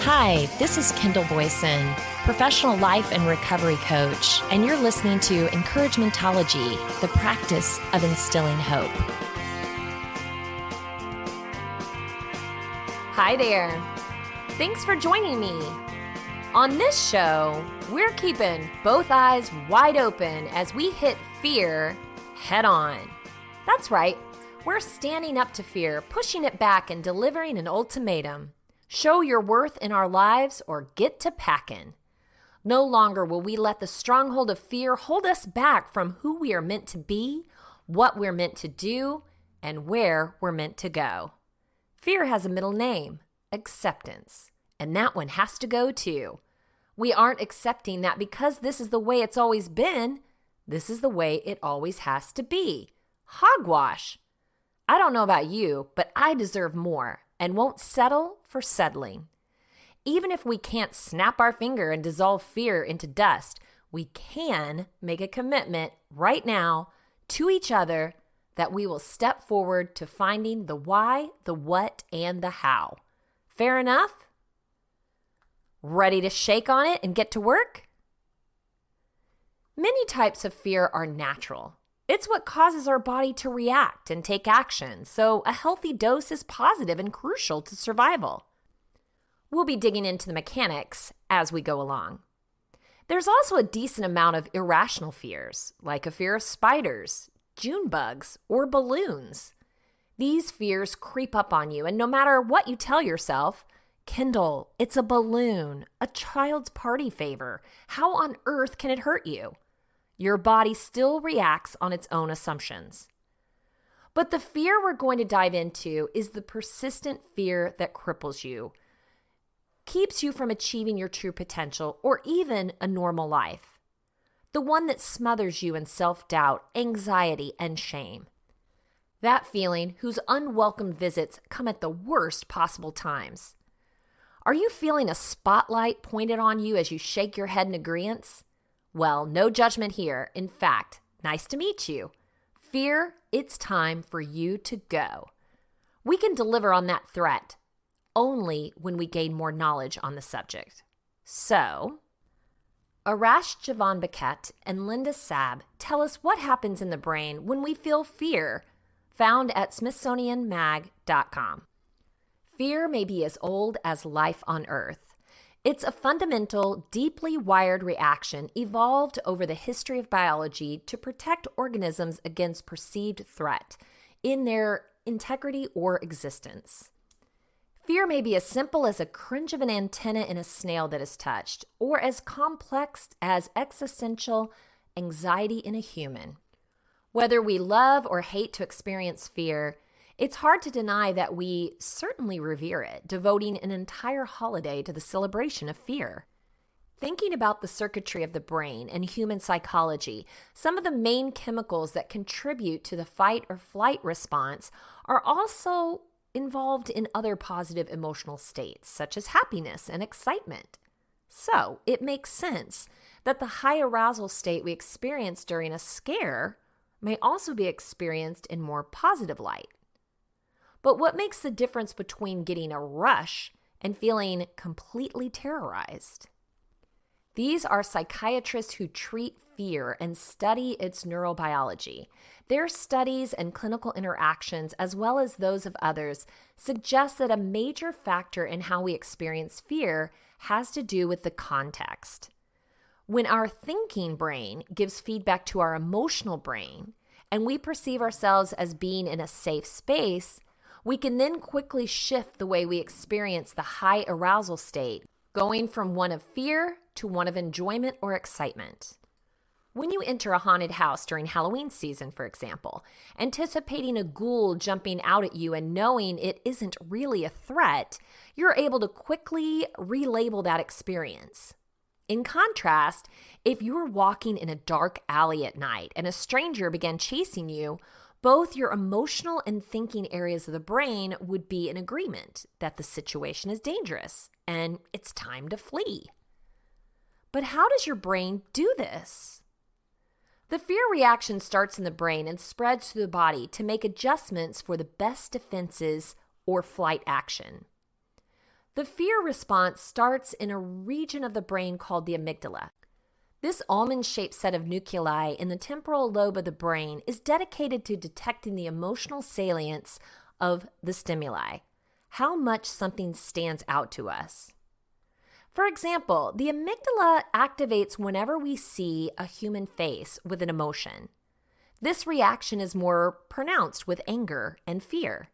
Hi, this is Kendall Boyson, professional life and recovery coach, and you're listening to Encouragementology, the practice of instilling hope. Hi there. Thanks for joining me. On this show, we're keeping both eyes wide open as we hit fear head on. That's right. We're standing up to fear, pushing it back, and delivering an ultimatum. Show your worth in our lives or get to packin. No longer will we let the stronghold of fear hold us back from who we are meant to be, what we're meant to do, and where we're meant to go. Fear has a middle name, acceptance, and that one has to go too. We aren't accepting that because this is the way it's always been. This is the way it always has to be. Hogwash. I don't know about you, but I deserve more and won't settle for settling. Even if we can't snap our finger and dissolve fear into dust, we can make a commitment right now to each other that we will step forward to finding the why, the what, and the how. Fair enough? Ready to shake on it and get to work? Many types of fear are natural. It's what causes our body to react and take action, so a healthy dose is positive and crucial to survival. We'll be digging into the mechanics as we go along. There's also a decent amount of irrational fears, like a fear of spiders, June bugs, or balloons. These fears creep up on you, and no matter what you tell yourself, Kendall, it's a balloon, a child's party favor. How on earth can it hurt you? Your body still reacts on its own assumptions. But the fear we're going to dive into is the persistent fear that cripples you, keeps you from achieving your true potential or even a normal life. The one that smothers you in self-doubt, anxiety, and shame. That feeling whose unwelcome visits come at the worst possible times. Are you feeling a spotlight pointed on you as you shake your head in agreeance? Well, no judgment here. In fact, nice to meet you. Fear, it's time for you to go. We can deliver on that threat only when we gain more knowledge on the subject. So, Arash Javan-Beckett and Linda Sabb tell us what happens in the brain when we feel fear, found at smithsonianmag.com. Fear may be as old as life on Earth. It's a fundamental, deeply wired reaction evolved over the history of biology to protect organisms against perceived threat in their integrity or existence. Fear may be as simple as a cringe of an antenna in a snail that is touched, or as complex as existential anxiety in a human. Whether we love or hate to experience fear, it's hard to deny that we certainly revere it, devoting an entire holiday to the celebration of fear. Thinking about the circuitry of the brain and human psychology, some of the main chemicals that contribute to the fight or flight response are also involved in other positive emotional states, such as happiness and excitement. So, it makes sense that the high arousal state we experience during a scare may also be experienced in more positive light. But what makes the difference between getting a rush and feeling completely terrorized? These are psychiatrists who treat fear and study its neurobiology. Their studies and clinical interactions, as well as those of others, suggest that a major factor in how we experience fear has to do with the context. When our thinking brain gives feedback to our emotional brain, and we perceive ourselves as being in a safe space, we can then quickly shift the way we experience the high arousal state, going from one of fear to one of enjoyment or excitement. When you enter a haunted house during Halloween season, for example, anticipating a ghoul jumping out at you and knowing it isn't really a threat, you're able to quickly relabel that experience. In contrast, if you were walking in a dark alley at night and a stranger began chasing you, both your emotional and thinking areas of the brain would be in agreement that the situation is dangerous and it's time to flee. But how does your brain do this? The fear reaction starts in the brain and spreads through the body to make adjustments for the best defenses or flight action. The fear response starts in a region of the brain called the amygdala. This almond-shaped set of nuclei in the temporal lobe of the brain is dedicated to detecting the emotional salience of the stimuli, how much something stands out to us. For example, the amygdala activates whenever we see a human face with an emotion. This reaction is more pronounced with anger and fear.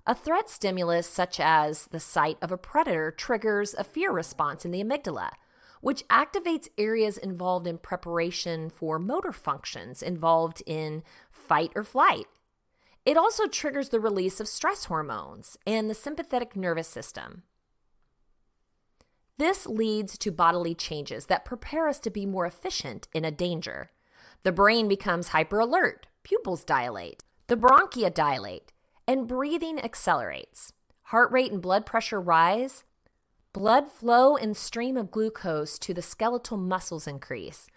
A threat stimulus such as the sight of a predator triggers a fear response in the amygdala, which activates areas involved in preparation for motor functions involved in fight or flight. It also triggers the release of stress hormones and the sympathetic nervous system. This leads to bodily changes that prepare us to be more efficient in a danger. The brain becomes hyperalert, pupils dilate, the bronchia dilate, and breathing accelerates. Heart rate and blood pressure rise. Blood flow and stream of glucose to the skeletal muscles increase.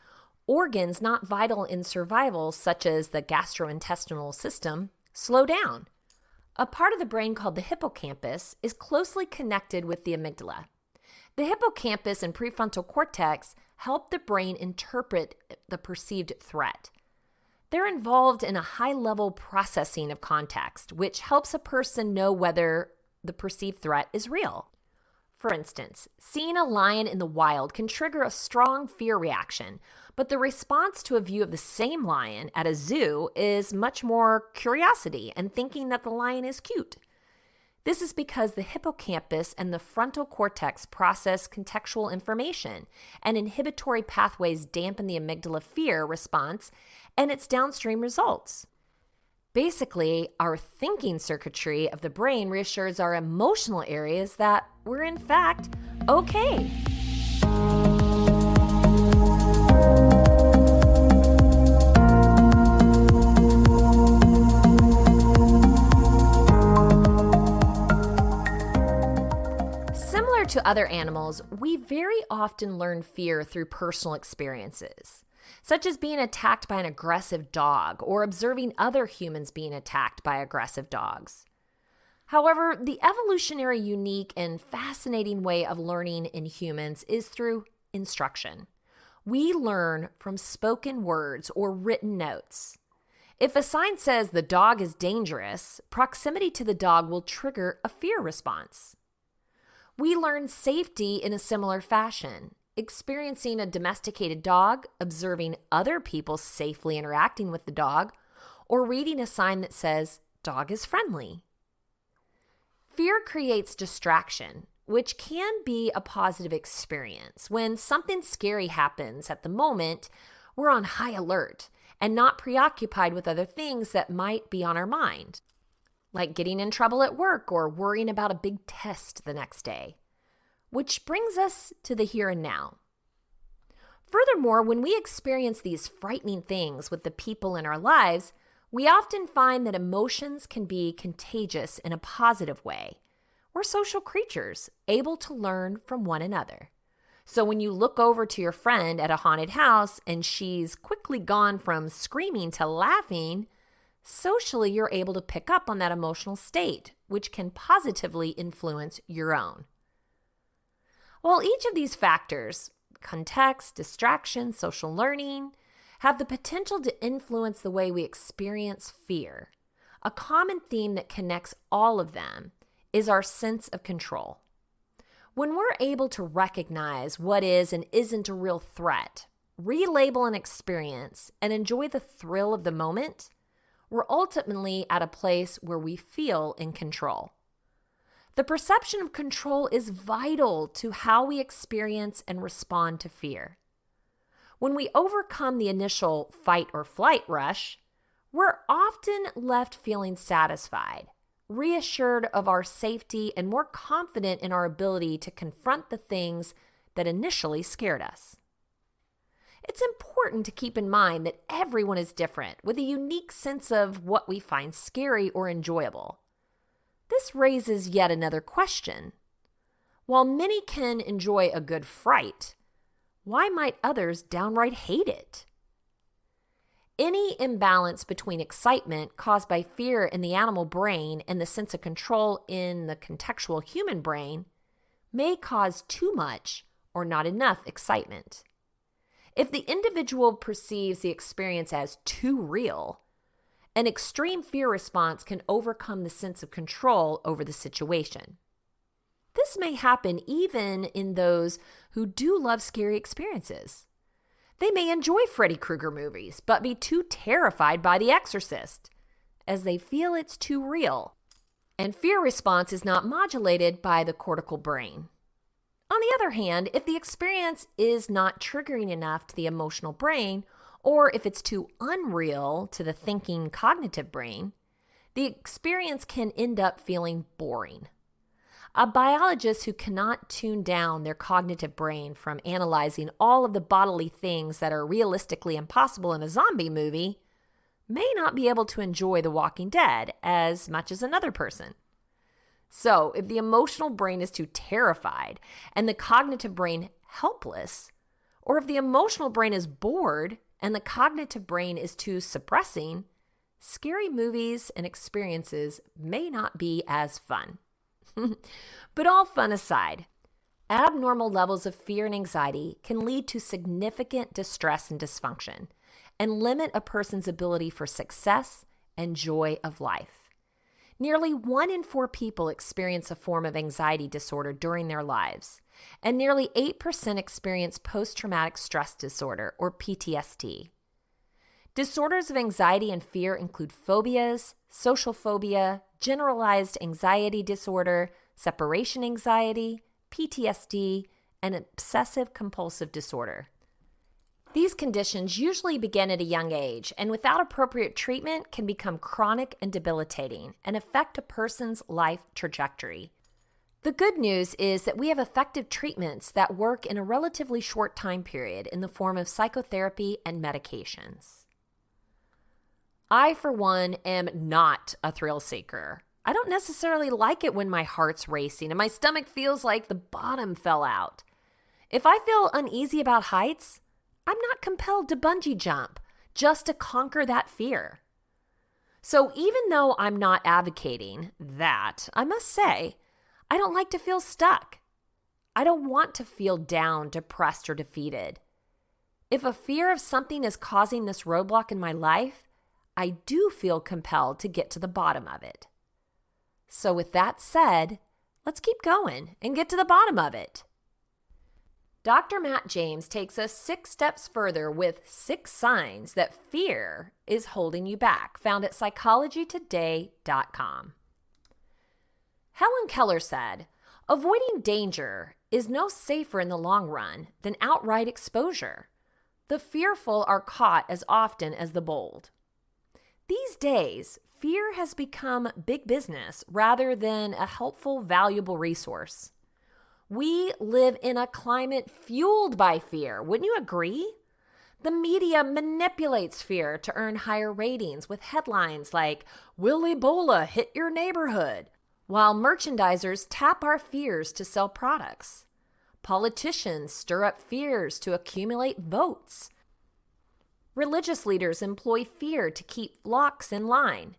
Organs not vital in survival, such as the gastrointestinal system, slow down. A part of the brain called the hippocampus is closely connected with the amygdala. The hippocampus and prefrontal cortex help the brain interpret the perceived threat. They're involved in a high-level processing of context, which helps a person know whether the perceived threat is real. For instance, seeing a lion in the wild can trigger a strong fear reaction, but the response to a view of the same lion at a zoo is much more curiosity and thinking that the lion is cute. This is because the hippocampus and the frontal cortex process contextual information, and inhibitory pathways dampen the amygdala fear response and its downstream results. Basically, our thinking circuitry of the brain reassures our emotional areas that we're in fact okay. Similar to other animals, we very often learn fear through personal experiences, such as being attacked by an aggressive dog or observing other humans being attacked by aggressive dogs. However, the evolutionary, unique, and fascinating way of learning in humans is through instruction. We learn from spoken words or written notes. If a sign says the dog is dangerous, proximity to the dog will trigger a fear response. We learn safety in a similar fashion. Experiencing a domesticated dog, observing other people safely interacting with the dog, or reading a sign that says, dog is friendly. Fear creates distraction, which can be a positive experience. When something scary happens at the moment, we're on high alert and not preoccupied with other things that might be on our mind, like getting in trouble at work or worrying about a big test the next day. Which brings us to the here and now. Furthermore, when we experience these frightening things with the people in our lives, we often find that emotions can be contagious in a positive way. We're social creatures, able to learn from one another. So when you look over to your friend at a haunted house and she's quickly gone from screaming to laughing, socially you're able to pick up on that emotional state, which can positively influence your own. While each of these factors, context, distraction, social learning, have the potential to influence the way we experience fear, a common theme that connects all of them is our sense of control. When we're able to recognize what is and isn't a real threat, relabel an experience, and enjoy the thrill of the moment, we're ultimately at a place where we feel in control. The perception of control is vital to how we experience and respond to fear. When we overcome the initial fight or flight rush, we're often left feeling satisfied, reassured of our safety, and more confident in our ability to confront the things that initially scared us. It's important to keep in mind that everyone is different with a unique sense of what we find scary or enjoyable. This raises yet another question. While many can enjoy a good fright, why might others downright hate it? Any imbalance between excitement caused by fear in the animal brain and the sense of control in the contextual human brain may cause too much or not enough excitement. If the individual perceives the experience as too real, an extreme fear response can overcome the sense of control over the situation. This may happen even in those who do love scary experiences. They may enjoy Freddy Krueger movies, but be too terrified by The Exorcist, as they feel it's too real, and fear response is not modulated by the cortical brain. On the other hand, if the experience is not triggering enough to the emotional brain, or if it's too unreal to the thinking cognitive brain, the experience can end up feeling boring. A biologist who cannot tune down their cognitive brain from analyzing all of the bodily things that are realistically impossible in a zombie movie may not be able to enjoy The Walking Dead as much as another person. So, if the emotional brain is too terrified and the cognitive brain helpless, or if the emotional brain is bored and the cognitive brain is too suppressing, scary movies and experiences may not be as fun. But all fun aside, abnormal levels of fear and anxiety can lead to significant distress and dysfunction and limit a person's ability for success and joy of life. Nearly 1 in 4 people experience a form of anxiety disorder during their lives, and nearly 8% experience post-traumatic stress disorder, or PTSD. Disorders of anxiety and fear include phobias, social phobia, generalized anxiety disorder, separation anxiety, PTSD, and obsessive-compulsive disorder. These conditions usually begin at a young age and without appropriate treatment can become chronic and debilitating and affect a person's life trajectory. The good news is that we have effective treatments that work in a relatively short time period in the form of psychotherapy and medications. I, for one, am not a thrill seeker. I don't necessarily like it when my heart's racing and my stomach feels like the bottom fell out. If I feel uneasy about heights, I'm not compelled to bungee jump just to conquer that fear. So even though I'm not advocating that, I must say, I don't like to feel stuck. I don't want to feel down, depressed, or defeated. If a fear of something is causing this roadblock in my life, I do feel compelled to get to the bottom of it. So with that said, let's keep going and get to the bottom of it. Dr. Matt James takes us 6 steps further with 6 signs that fear is holding you back, found at psychologytoday.com. Helen Keller said, "Avoiding danger is no safer in the long run than outright exposure. The fearful are caught as often as the bold." These days, fear has become big business rather than a helpful, valuable resource. We live in a climate fueled by fear. Wouldn't you agree? The media manipulates fear to earn higher ratings with headlines like, "Will Ebola hit your neighborhood?" while merchandisers tap our fears to sell products. Politicians stir up fears to accumulate votes. Religious leaders employ fear to keep flocks in line,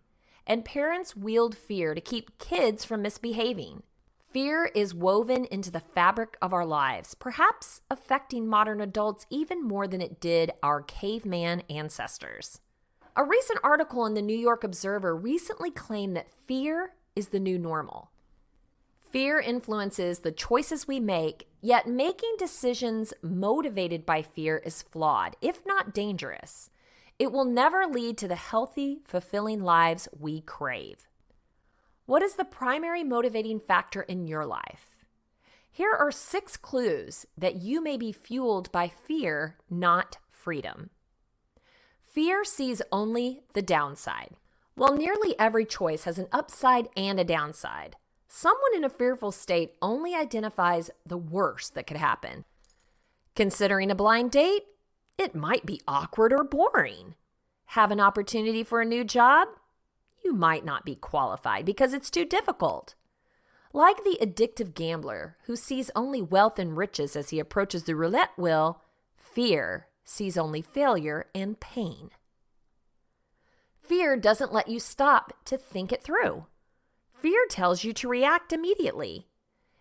and parents wield fear to keep kids from misbehaving. Fear is woven into the fabric of our lives, perhaps affecting modern adults even more than it did our caveman ancestors. A recent article in the New York Observer recently claimed that fear is the new normal. Fear influences the choices we make, yet making decisions motivated by fear is flawed, if not dangerous. It will never lead to the healthy, fulfilling lives we crave. What is the primary motivating factor in your life? Here are 6 clues that you may be fueled by fear, not freedom. Fear sees only the downside. While nearly every choice has an upside and a downside, someone in a fearful state only identifies the worst that could happen. Considering a blind date? It might be awkward or boring. Have an opportunity for a new job? You might not be qualified because it's too difficult. Like the addictive gambler who sees only wealth and riches as he approaches the roulette wheel, fear sees only failure and pain. Fear doesn't let you stop to think it through. Fear tells you to react immediately.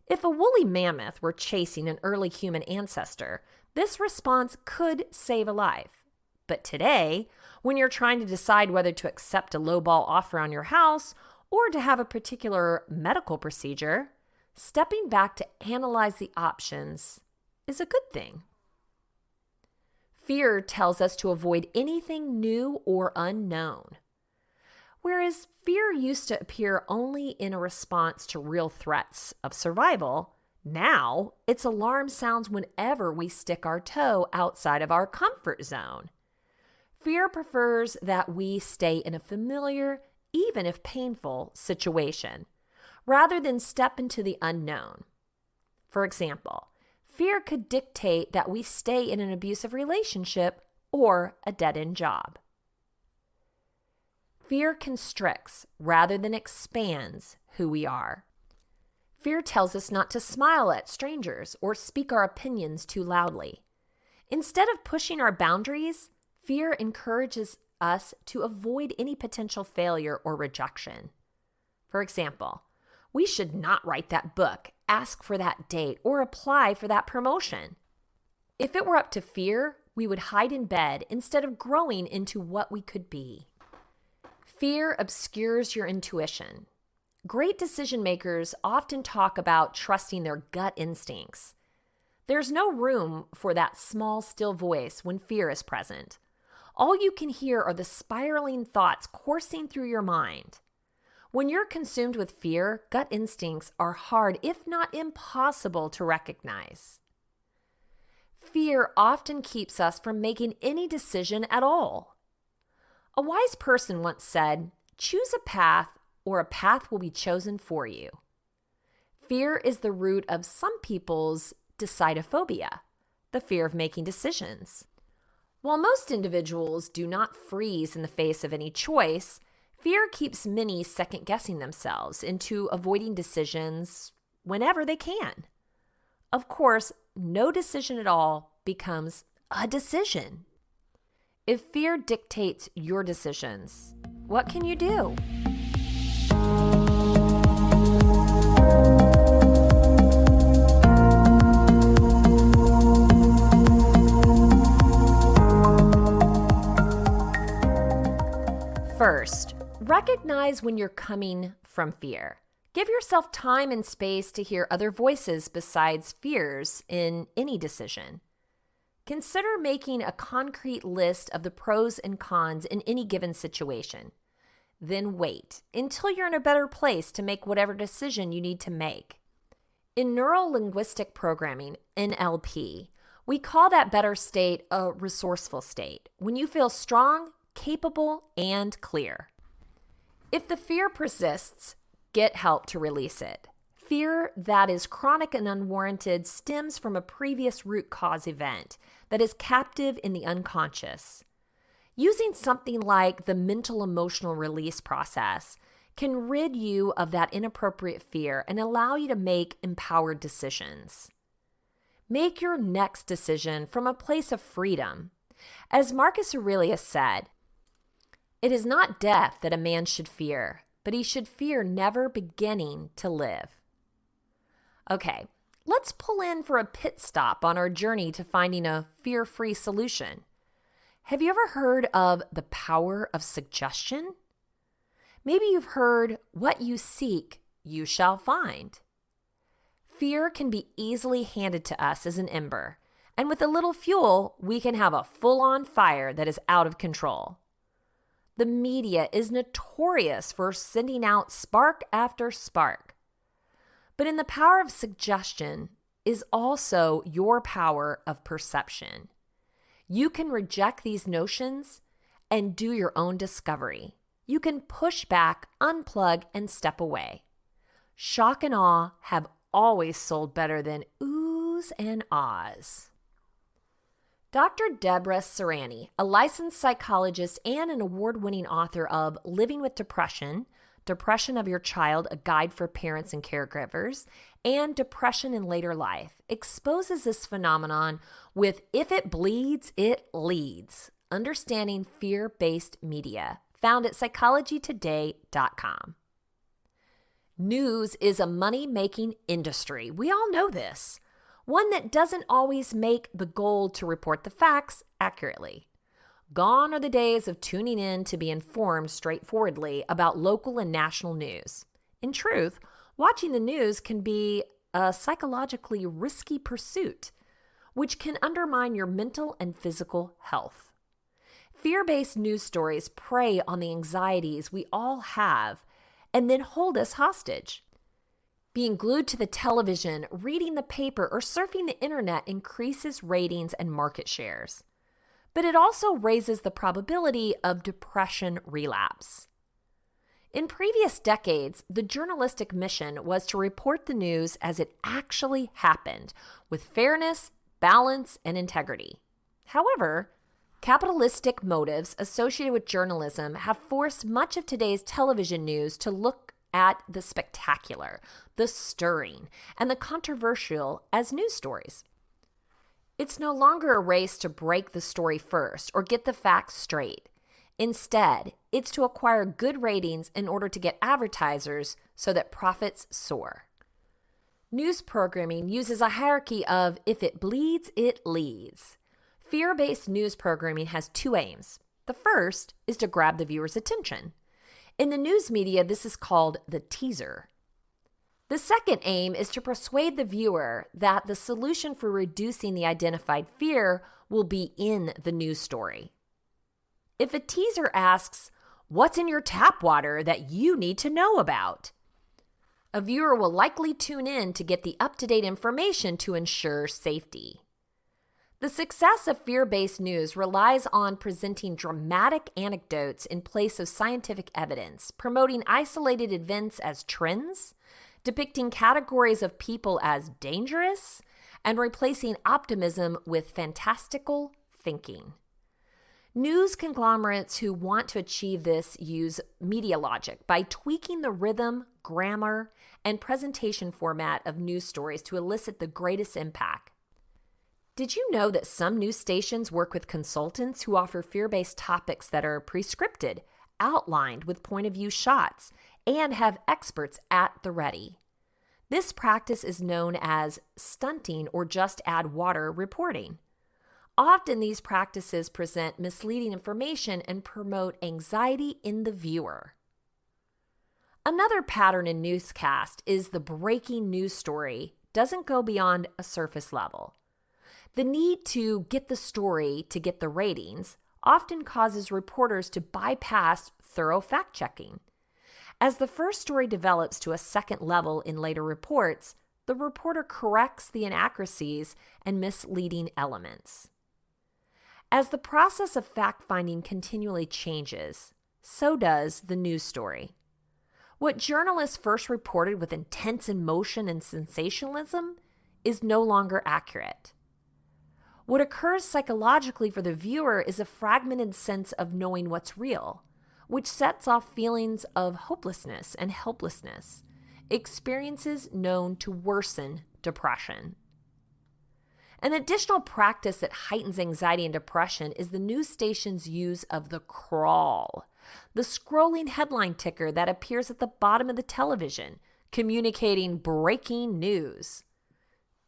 If a woolly mammoth were chasing an early human ancestor, this response could save a life. But today, when you're trying to decide whether to accept a lowball offer on your house or to have a particular medical procedure, stepping back to analyze the options is a good thing. Fear tells us to avoid anything new or unknown. Whereas fear used to appear only in a response to real threats of survival, now its alarm sounds whenever we stick our toe outside of our comfort zone. Fear prefers that we stay in a familiar, even if painful, situation, rather than step into the unknown. For example, fear could dictate that we stay in an abusive relationship or a dead-end job. Fear constricts rather than expands who we are. Fear tells us not to smile at strangers or speak our opinions too loudly. Instead of pushing our boundaries, fear encourages us to avoid any potential failure or rejection. For example, we should not write that book, ask for that date, or apply for that promotion. If it were up to fear, we would hide in bed instead of growing into what we could be. Fear obscures your intuition. Great decision makers often talk about trusting their gut instincts. There's no room for that small, still voice when fear is present. All you can hear are the spiraling thoughts coursing through your mind. When you're consumed with fear, gut instincts are hard, if not impossible, to recognize. Fear often keeps us from making any decision at all. A wise person once said, "Choose a path, or a path will be chosen for you." Fear is the root of some people's decidophobia, the fear of making decisions. While most individuals do not freeze in the face of any choice, fear keeps many second-guessing themselves into avoiding decisions whenever they can. Of course, no decision at all becomes a decision. If fear dictates your decisions, what can you do? First, recognize when you're coming from fear. Give yourself time and space to hear other voices besides fears in any decision. Consider making a concrete list of the pros and cons in any given situation. Then wait until you're in a better place to make whatever decision you need to make. In neuro-linguistic programming, NLP, we call that better state a resourceful state, when you feel strong, capable, and clear. If the fear persists, get help to release it. Fear that is chronic and unwarranted stems from a previous root cause event that is captive in the unconscious. Using something like the mental emotional release process can rid you of that inappropriate fear and allow you to make empowered decisions. Make your next decision from a place of freedom. As Marcus Aurelius said, "It is not death that a man should fear, but he should fear never beginning to live." Okay, let's pull in for a pit stop on our journey to finding a fear-free solution. Have you ever heard of the power of suggestion? Maybe you've heard, "What you seek, you shall find." Fear can be easily handed to us as an ember, and with a little fuel, we can have a full-on fire that is out of control. The media is notorious for sending out spark after spark. But in the power of suggestion is also your power of perception. You can reject these notions and do your own discovery. You can push back, unplug, and step away. Shock and awe have always sold better than oohs and ahs. Dr. Deborah Serrani, a licensed psychologist and an award-winning author of Living with Depression, Depression of Your Child, A Guide for Parents and Caregivers, and Depression in Later Life, exposes this phenomenon with If It Bleeds, It Leads, Understanding Fear-Based Media, found at psychologytoday.com. News is a money-making industry. We all know this. One that doesn't always make the goal to report the facts accurately. Gone are the days of tuning in to be informed straightforwardly about local and national news. In truth, watching the news can be a psychologically risky pursuit, which can undermine your mental and physical health. Fear-based news stories prey on the anxieties we all have and then hold us hostage. Being glued to the television, reading the paper, or surfing the internet increases ratings and market shares. But it also raises the probability of depression relapse. In previous decades, the journalistic mission was to report the news as it actually happened, with fairness, balance, and integrity. However, capitalistic motives associated with journalism have forced much of today's television news to look at the spectacular, the stirring, and the controversial as news stories. It's no longer a race to break the story first or get the facts straight. Instead, it's to acquire good ratings in order to get advertisers so that profits soar. News programming uses a hierarchy of if it bleeds, it leads. Fear-based news programming has two aims. The first is to grab the viewer's attention. In the news media, this is called the teaser. The second aim is to persuade the viewer that the solution for reducing the identified fear will be in the news story. If a teaser asks, "What's in your tap water that you need to know about?" a viewer will likely tune in to get the up-to-date information to ensure safety. The success of fear-based news relies on presenting dramatic anecdotes in place of scientific evidence, promoting isolated events as trends, depicting categories of people as dangerous, and replacing optimism with fantastical thinking. News conglomerates who want to achieve this use media logic by tweaking the rhythm, grammar, and presentation format of news stories to elicit the greatest impact. Did you know that some news stations work with consultants who offer fear-based topics that are pre-scripted, outlined with point-of-view shots, and have experts at the ready? This practice is known as stunting or just add water reporting. Often these practices present misleading information and promote anxiety in the viewer. Another pattern in newscast is the breaking news story doesn't go beyond a surface level. The need to get the story to get the ratings often causes reporters to bypass thorough fact-checking. As the first story develops to a second level in later reports, the reporter corrects the inaccuracies and misleading elements. As the process of fact-finding continually changes, so does the news story. What journalists first reported with intense emotion and sensationalism is no longer accurate. What occurs psychologically for the viewer is a fragmented sense of knowing what's real, which sets off feelings of hopelessness and helplessness, experiences known to worsen depression. An additional practice that heightens anxiety and depression is the news station's use of the crawl, the scrolling headline ticker that appears at the bottom of the television, communicating breaking news.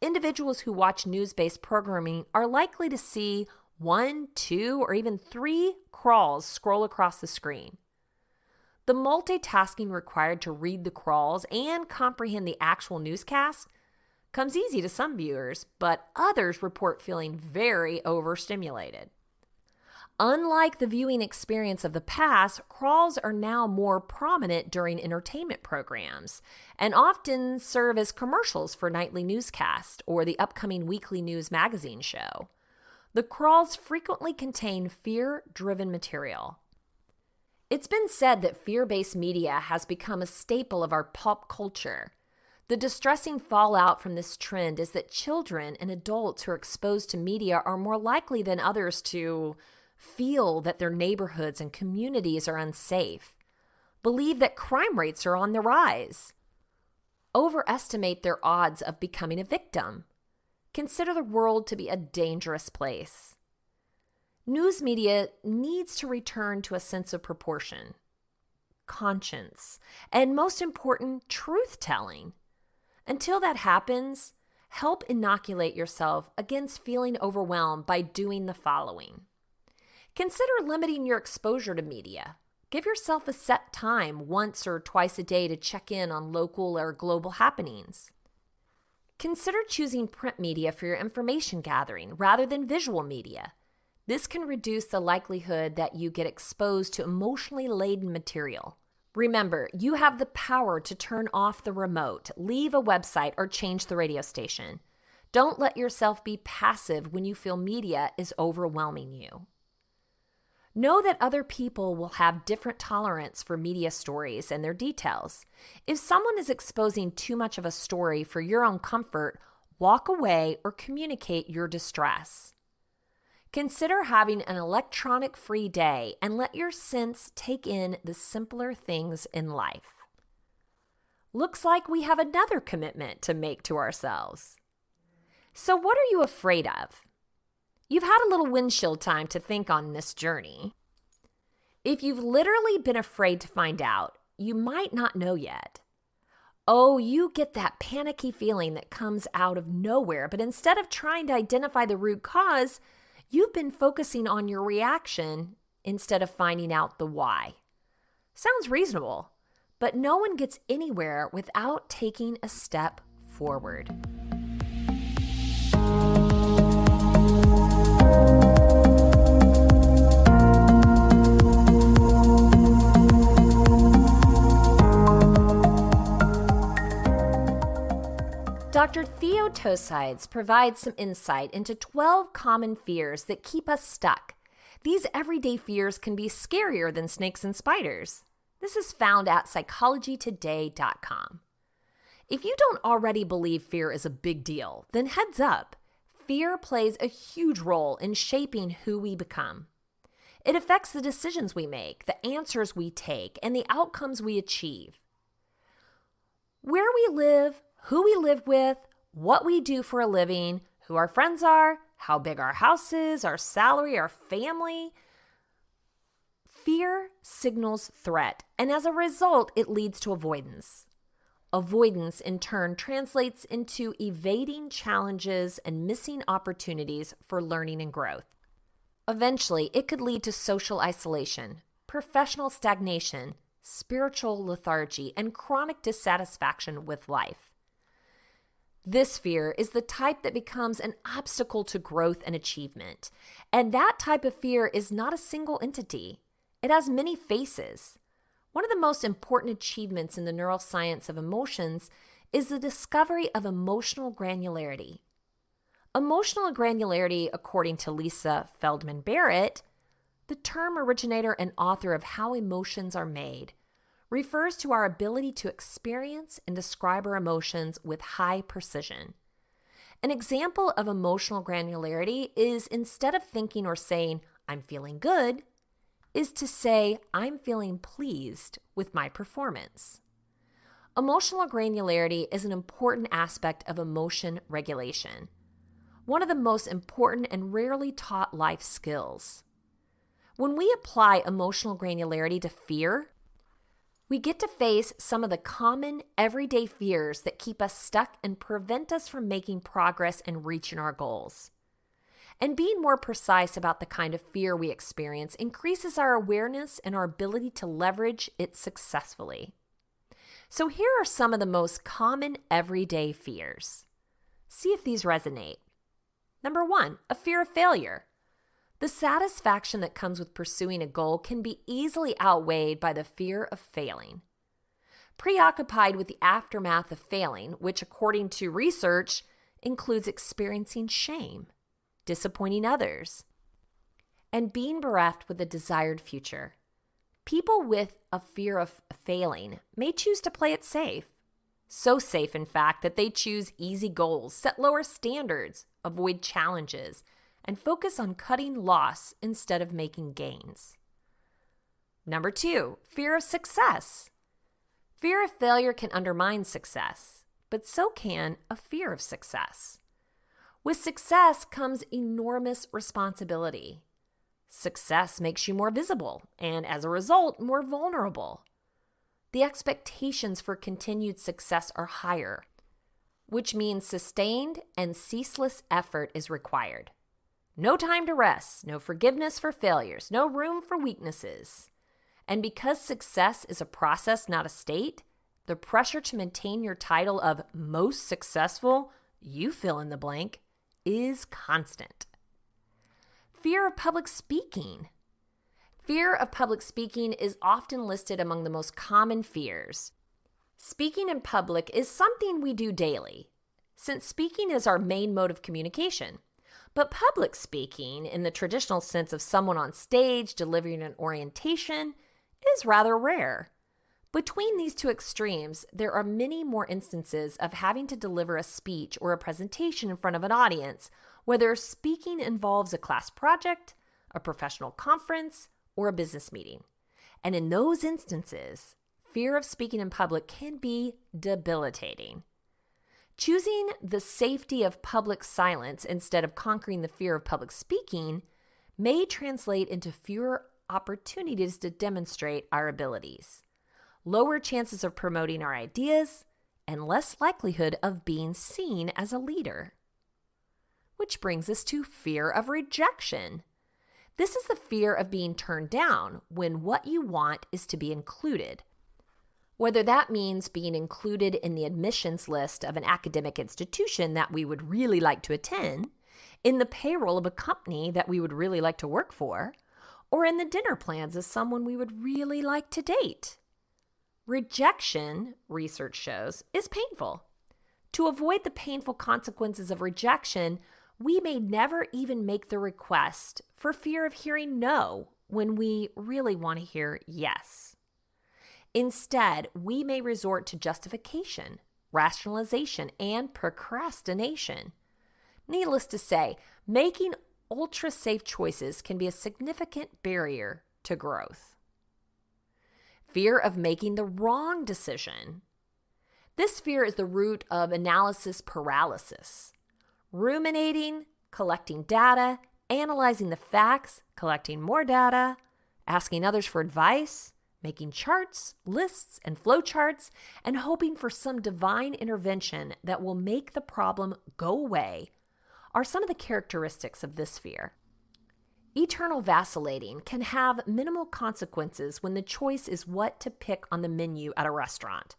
Individuals who watch news-based programming are likely to see 1, 2, or even 3 crawls scroll across the screen. The multitasking required to read the crawls and comprehend the actual newscast comes easy to some viewers, but others report feeling very overstimulated. Unlike the viewing experience of the past, crawls are now more prominent during entertainment programs and often serve as commercials for nightly newscasts or the upcoming weekly news magazine show. The crawls frequently contain fear-driven material. It's been said that fear-based media has become a staple of our pop culture. The distressing fallout from this trend is that children and adults who are exposed to media are more likely than others to feel that their neighborhoods and communities are unsafe, believe that crime rates are on the rise, overestimate their odds of becoming a victim, consider the world to be a dangerous place. News media needs to return to a sense of proportion. conscience, and most important, truth-telling. Until that happens, help inoculate yourself against feeling overwhelmed by doing the following. Consider limiting your exposure to media. Give yourself a set time once or twice a day to check in on local or global happenings. Consider choosing print media for your information gathering rather than visual media. This can reduce the likelihood that you get exposed to emotionally laden material. Remember, you have the power to turn off the remote, leave a website, or change the radio station. Don't let yourself be passive when you feel media is overwhelming you. Know that other people will have different tolerance for media stories and their details. If someone is exposing too much of a story for your own comfort, walk away or communicate your distress. Consider having an electronic-free day and let your sense take in the simpler things in life. Looks like we have another commitment to make to ourselves. So what are you afraid of? You've had a little windshield time to think on this journey. If you've literally been afraid to find out, you might not know yet. Oh, you get that panicky feeling that comes out of nowhere, but instead of trying to identify the root cause, you've been focusing on your reaction instead of finding out the why. Sounds reasonable, but no one gets anywhere without taking a step forward. Dr. Theo Tosides provides some insight into 12 common fears that keep us stuck. These everyday fears can be scarier than snakes and spiders. This is found at psychologytoday.com. If you don't already believe fear is a big deal, then heads up. Fear plays a huge role in shaping who we become. It affects the decisions we make, the answers we take, and the outcomes we achieve. Where we live, who we live with, what we do for a living, who our friends are, how big our house is, our salary, our family. Fear signals threat, and as a result, it leads to avoidance. Avoidance, in turn, translates into evading challenges and missing opportunities for learning and growth. Eventually, it could lead to social isolation, professional stagnation, spiritual lethargy, and chronic dissatisfaction with life. This fear is the type that becomes an obstacle to growth and achievement. And that type of fear is not a single entity. It has many faces. One of the most important achievements in the neuroscience of emotions is the discovery of emotional granularity. Emotional granularity, according to Lisa Feldman Barrett, the term originator and author of How Emotions Are Made, refers to our ability to experience and describe our emotions with high precision. An example of emotional granularity is instead of thinking or saying, "I'm feeling good," is to say, "I'm feeling pleased with my performance." Emotional granularity is an important aspect of emotion regulation, one of the most important and rarely taught life skills. When we apply emotional granularity to fear, we get to face some of the common everyday fears that keep us stuck and prevent us from making progress and reaching our goals. And being more precise about the kind of fear we experience increases our awareness and our ability to leverage it successfully. So here are some of the most common everyday fears. See if these resonate. Number 1, a fear of failure. The satisfaction that comes with pursuing a goal can be easily outweighed by the fear of failing. Preoccupied with the aftermath of failing, which according to research includes experiencing shame, disappointing others, and being bereft with a desired future. People with a fear of failing may choose to play it safe. So safe, in fact, that they choose easy goals, set lower standards, avoid challenges, and focus on cutting loss instead of making gains. Number 2, fear of success. Fear of failure can undermine success, but so can a fear of success. With success comes enormous responsibility. Success makes you more visible and, as a result, more vulnerable. the expectations for continued success are higher, which means sustained and ceaseless effort is required. No time to rest, no forgiveness for failures, no room for weaknesses. And because success is a process, not a state, the pressure to maintain your title of most successful, you fill in the blank, is constant. Fear of public speaking. Fear of public speaking is often listed among the most common fears. Speaking in public is something we do daily, since speaking is our main mode of communication. But public speaking, in the traditional sense of someone on stage delivering an orientation, is rather rare. Between these two extremes, there are many more instances of having to deliver a speech or a presentation in front of an audience, whether speaking involves a class project, a professional conference, or a business meeting. And in those instances, fear of speaking in public can be debilitating. Choosing the safety of public silence instead of conquering the fear of public speaking may translate into fewer opportunities to demonstrate our abilities, lower chances of promoting our ideas, and less likelihood of being seen as a leader. Which brings us to fear of rejection. This is the fear of being turned down when what you want is to be included. Whether that means being included in the admissions list of an academic institution that we would really like to attend, in the payroll of a company that we would really like to work for, or in the dinner plans of someone we would really like to date. Rejection, research shows, is painful. To avoid the painful consequences of rejection, we may never even make the request for fear of hearing no when we really want to hear yes. Instead, we may resort to justification, rationalization, and procrastination. Needless to say, making ultra-safe choices can be a significant barrier to growth. Fear of making the wrong decision. This fear is the root of analysis paralysis. Ruminating, collecting data, analyzing the facts, collecting more data, asking others for advice, making charts, lists, and flowcharts, and hoping for some divine intervention that will make the problem go away are some of the characteristics of this fear. Eternal vacillating can have minimal consequences when the choice is what to pick on the menu at a restaurant,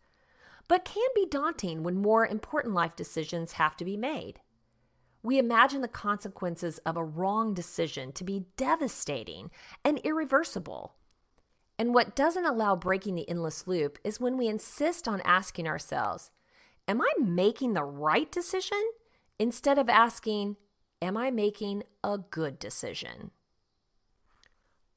but can be daunting when more important life decisions have to be made. We imagine the consequences of a wrong decision to be devastating and irreversible. And what doesn't allow breaking the endless loop is when we insist on asking ourselves, am I making the right decision? Instead of asking, am I making a good decision?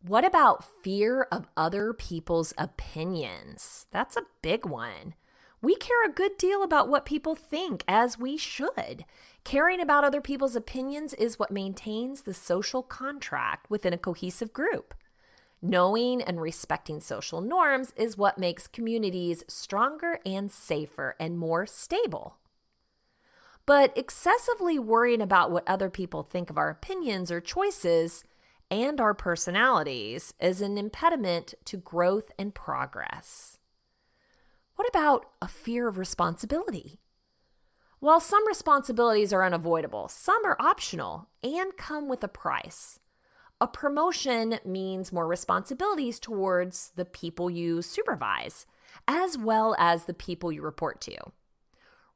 What about fear of other people's opinions? That's a big one. We care a good deal about what people think, as we should. Caring about other people's opinions is what maintains the social contract within a cohesive group. Knowing and respecting social norms is what makes communities stronger and safer and more stable. But excessively worrying about what other people think of our opinions or choices and our personalities is an impediment to growth and progress. What about a fear of responsibility? While some responsibilities are unavoidable, some are optional and come with a price. A promotion means more responsibilities towards the people you supervise, as well as the people you report to.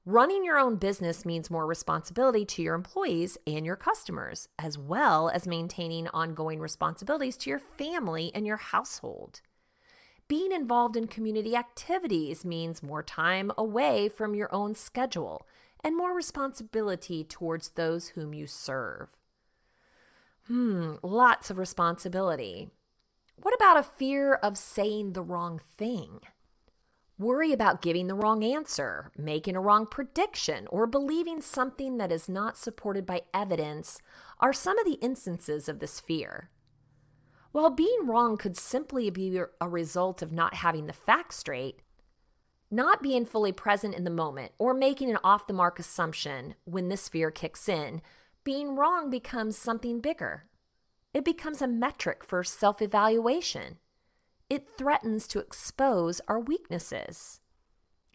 Running your own business means more responsibility to your employees and your customers, as well as maintaining ongoing responsibilities to your family and your household. Being involved in community activities means more time away from your own schedule and more responsibility towards those whom you serve. Lots of responsibility. What about a fear of saying the wrong thing? Worry about giving the wrong answer, making a wrong prediction, or believing something that is not supported by evidence are some of the instances of this fear. While being wrong could simply be a result of not having the facts straight, not being fully present in the moment, or making an off-the-mark assumption when this fear kicks in, being wrong becomes something bigger. It becomes a metric for self-evaluation. it threatens to expose our weaknesses.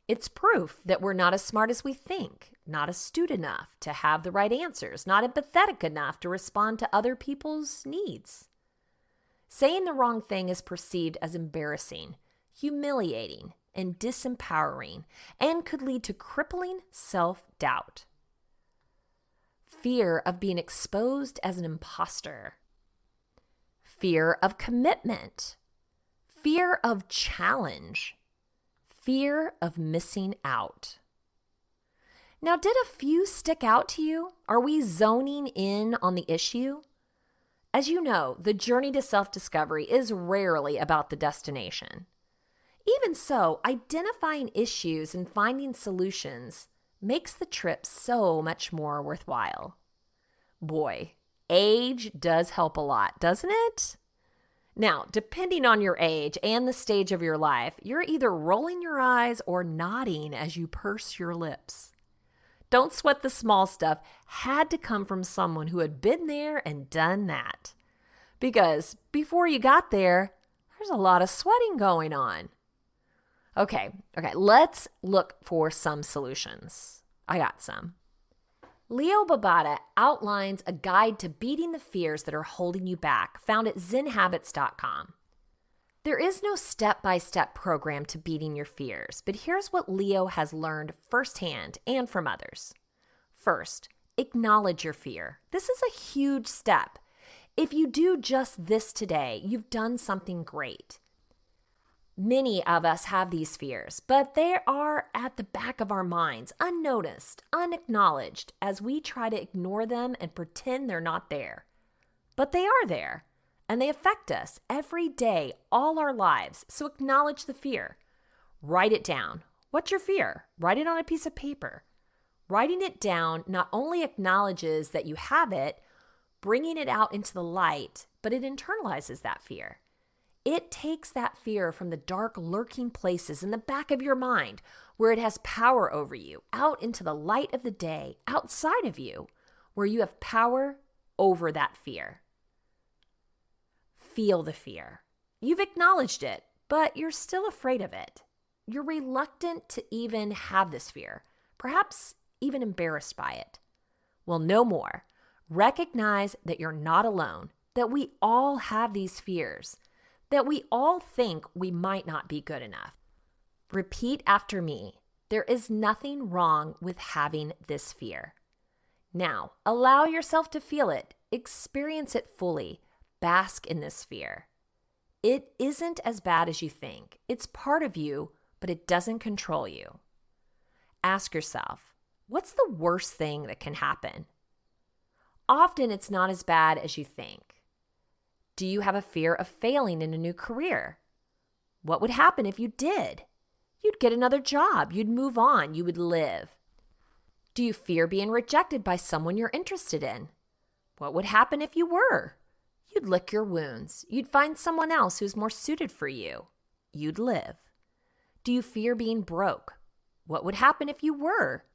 It's proof that we're not as smart as we think, not astute enough to have the right answers, not empathetic enough to respond to other people's needs. Saying the wrong thing is perceived as embarrassing, humiliating, and disempowering, and could lead to crippling self-doubt. Fear of being exposed as an imposter. Fear of commitment. Fear of challenge. Fear of missing out. Now, did a few stick out to you? Are we zoning in on the issue? As you know, the journey to self-discovery is rarely about the destination. Even so, identifying issues and finding solutions makes the trip so much more worthwhile. Boy, age does help a lot, doesn't it? Now, depending on your age and the stage of your life, you're either rolling your eyes or nodding as you purse your lips. Don't sweat the small stuff had to come from someone who had been there and done that. Because before you got there, there's a lot of sweating going on. Okay, let's look for some solutions. I got some. Leo Babauta outlines a guide to beating the fears that are holding you back, found at zenhabits.com. There is no step-by-step program to beating your fears, but here's what Leo has learned firsthand and from others. First, acknowledge your fear. This is a huge step. If you do just this today, you've done something great. Many of us have these fears, but they are at the back of our minds, unnoticed, unacknowledged, as we try to ignore them and pretend they're not there. But they are there, and they affect us every day, all our lives, so acknowledge the fear. Write it down. What's your fear? Write it on a piece of paper. Writing it down not only acknowledges that you have it, bringing it out into the light, but it internalizes that fear. It takes that fear from the dark, lurking places in the back of your mind where it has power over you, out into the light of the day, outside of you, where you have power over that fear. Feel the fear. You've acknowledged it, but you're still afraid of it. You're reluctant to even have this fear, perhaps even embarrassed by it. Well, no more. Recognize that you're not alone, that we all have these fears, that we all think we might not be good enough. Repeat after me. There is nothing wrong with having this fear. Now, allow yourself to feel it. Experience it fully. Bask in this fear. It isn't as bad as you think. It's part of you, but it doesn't control you. Ask yourself, what's the worst thing that can happen? Often it's not as bad as you think. Do you have a fear of failing in a new career? What would happen if you did? You'd get another job. You'd move on. You would live. Do you fear being rejected by someone you're interested in? What would happen if you were? You'd lick your wounds. You'd find someone else who's more suited for you. You'd live. Do you fear being broke? What would happen if you were?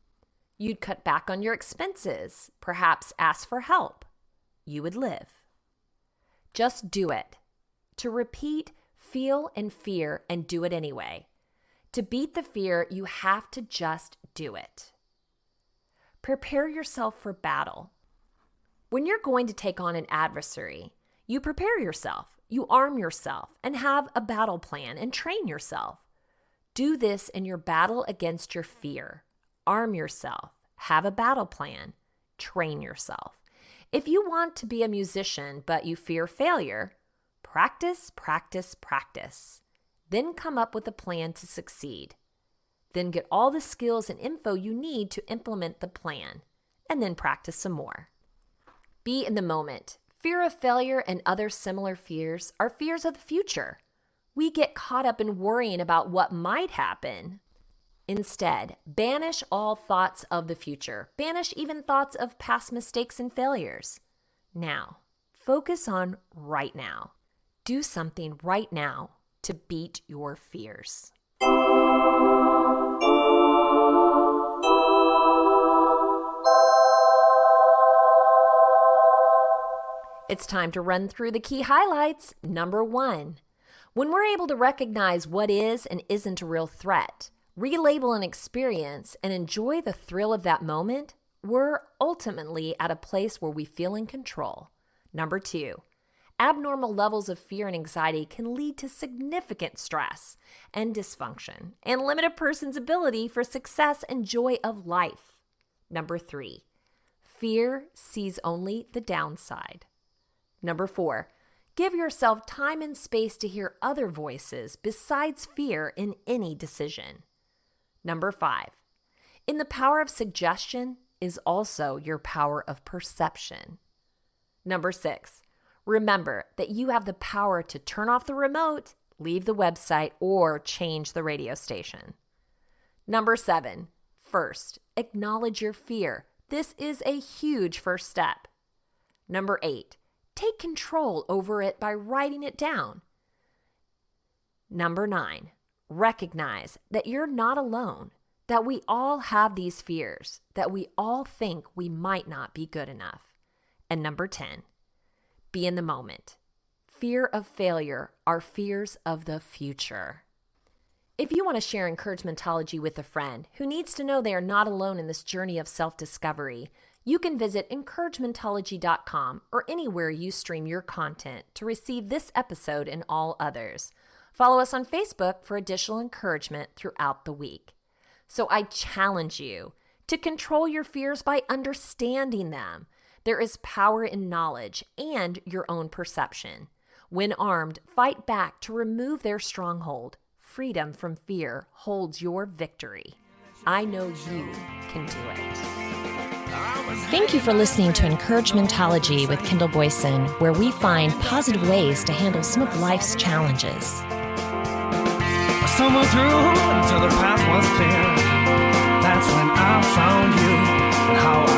You'd cut back on your expenses, perhaps ask for help. You would live. Just do it. To repeat, feel, and fear, and do it anyway. To beat the fear, you have to just do it. Prepare yourself for battle. When you're going to take on an adversary, you prepare yourself, you arm yourself, and have a battle plan and train yourself. Do this in your battle against your fear. Arm yourself, have a battle plan, train yourself. If you want to be a musician but you fear failure, practice, practice, practice. Then come up with a plan to succeed. Then get all the skills and info you need to implement the plan, and then practice some more. Be in the moment. Fear of failure and other similar fears are fears of the future. We get caught up in worrying about what might happen. Instead, banish all thoughts of the future. Banish even thoughts of past mistakes and failures. Now, focus on right now. Do something right now to beat your fears. It's time to run through the key highlights. Number 1, When we're able to recognize what is and isn't a real threat, relabel an experience, and enjoy the thrill of that moment, we're ultimately at a place where we feel in control. Number 2, abnormal levels of fear and anxiety can lead to significant stress and dysfunction and limit a person's ability for success and joy of life. Number 3, fear sees only the downside. Number 4, give yourself time and space to hear other voices besides fear in any decision. Number 5, in the power of suggestion is also your power of perception. Number 6, remember that you have the power to turn off the remote, leave the website, or change the radio station. Number 7, first, acknowledge your fear. This is a huge first step. Number 8, take control over it by writing it down. Number 9, recognize that you're not alone, that we all have these fears, that we all think we might not be good enough. And number 10, be in the moment. Fear of failure are fears of the future. If you want to share encouragementology with a friend who needs to know they are not alone in this journey of self-discovery, you can visit encouragementology.com or anywhere you stream your content to receive this episode and all others. Follow us on Facebook for additional encouragement throughout the week. So I challenge you to control your fears by understanding them. There is power in knowledge and your own perception. When armed, fight back to remove their stronghold. Freedom from fear holds your victory. I know you can do it. Thank you for listening to Encouragementology with Kendall Boyson, where we find positive ways to handle some of life's challenges. I stumbled through until the path was clear. That's when I found you and how